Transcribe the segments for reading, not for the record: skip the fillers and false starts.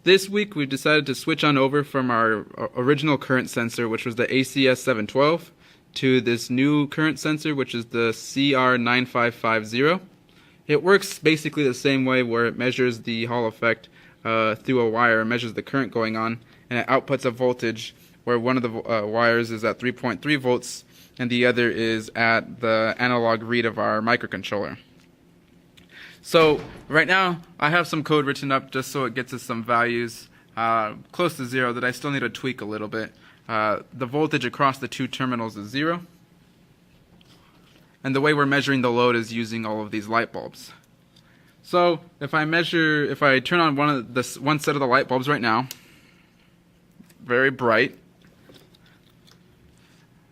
This week we've decided to switch on over from our original current sensor, which was the ACS712, to this new current sensor, which is the CR9550. It works basically the same way, where it measures the Hall effect through a wire, measures the current going on, and it outputs a voltage where one of the wires is at 3.3 volts and the other is at the analog read of our microcontroller. So right now I have some code written up just so it gets us some values close to 0 that I still need to tweak a little bit. The voltage across the two terminals is 0. And the way we're measuring the load is using all of these light bulbs. So if I turn on one set of the light bulbs right now, very bright,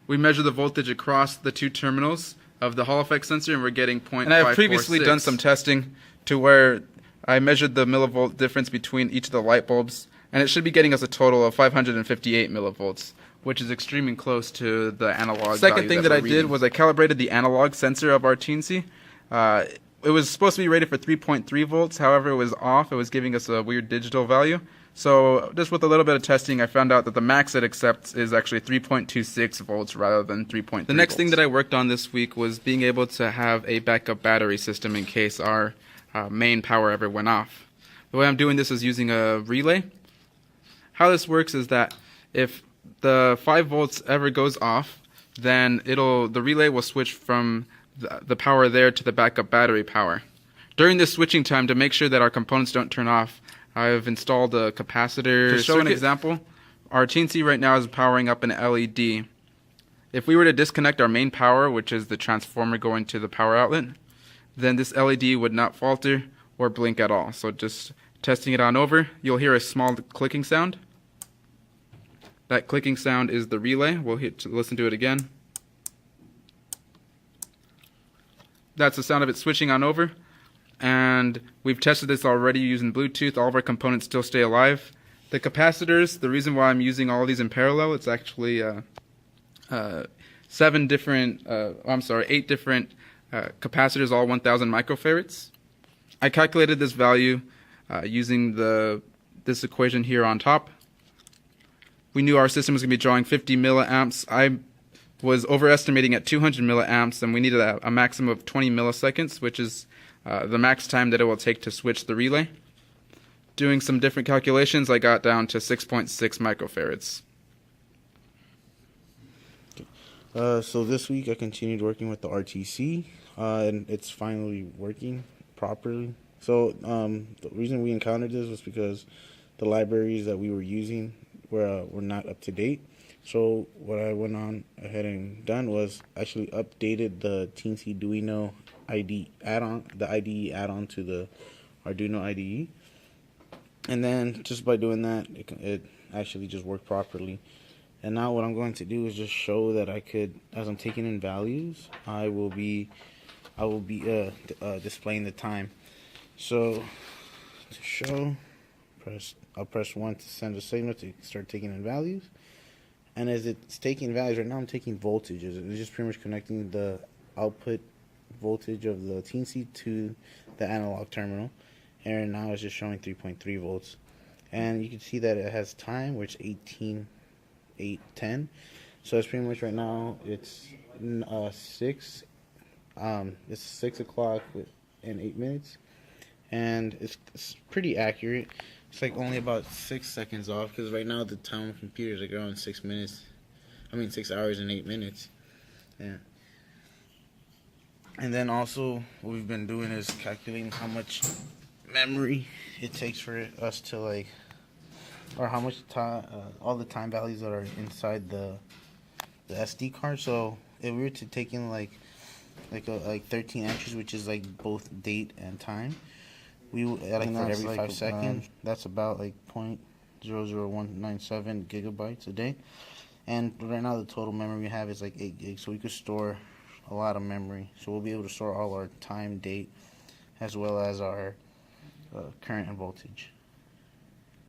we measure the voltage across the two terminals of the Hall effect sensor, and we're getting 0.546. And I have previously done some testing to where I measured the millivolt difference between each of the light bulbs, and it should be getting us a total of 558 millivolts, which is extremely close to the analog. Second thing that I did was I calibrated the analog sensor of our Teensy. It was supposed to be rated for 3.3 volts, however it was off. It was giving us a weird digital value. So just with a little bit of testing, I found out that the max it accepts is actually 3.26 volts rather than 3.3 The next thing that I worked on this week was being able to have a backup battery system in case our main power ever went off. The way I'm doing this is using a relay. How this works is that if the 5 volts ever goes off, then the relay will switch from the power there to the backup battery power. During this switching time, to make sure that our components don't turn off, I've installed a capacitor. To show an example, our Teensy right now is powering up an LED. If we were to disconnect our main power, which is the transformer going to the power outlet, then this LED would not falter or blink at all. So just testing it on over, you'll hear a small clicking sound. That clicking sound is the relay. We'll listen to it again. That's the sound of it switching on over. And we've tested this already using Bluetooth. All of our components still stay alive. The capacitors, the reason why I'm using all of these in parallel, it's actually 8 different capacitors, all 1,000 microfarads. I calculated this value using this equation here on top. We knew our system was going to be drawing 50 milliamps. I was overestimating at 200 milliamps, and we needed a maximum of 20 milliseconds, which is the max time that it will take to switch the relay. Doing some different calculations, I got down to 6.6 microfarads. So this week I continued working with the RTC, and it's finally working properly. So the reason we encountered this was because the libraries that we were using were not up to date. So what I went on ahead and done was actually updated the Teensy Duino IDE add-on, the IDE add-on to the Arduino IDE, and then just by doing that, it actually just worked properly. And now what I'm going to do is just show that I could, as I'm taking in values, I will be displaying the time. So to show, I'll press 1 to send a signal to start taking in values. And as it's taking values, right now I'm taking voltages. It's just pretty much connecting the output voltage of the Teensy to the analog terminal. And right now it's just showing 3.3 volts. And you can see that it has time, which is 18:8:10. So it's pretty much right now it's 6 o'clock and 8 minutes. And it's pretty accurate. It's like only about 6 seconds off, because right now the time on computers are going 6 hours and 8 minutes. Yeah. And then also what we've been doing is calculating how much memory it takes for us to or how much time, all the time values that are inside the SD card. So if we were to take in like 13 entries, which is like both date and time, we would add that every 5 seconds. That's about like 0.00197 gigabytes a day. And right now the total memory we have is like 8 gigs, so we could store a lot of memory. So we'll be able to store all our time, date, as well as our current and voltage.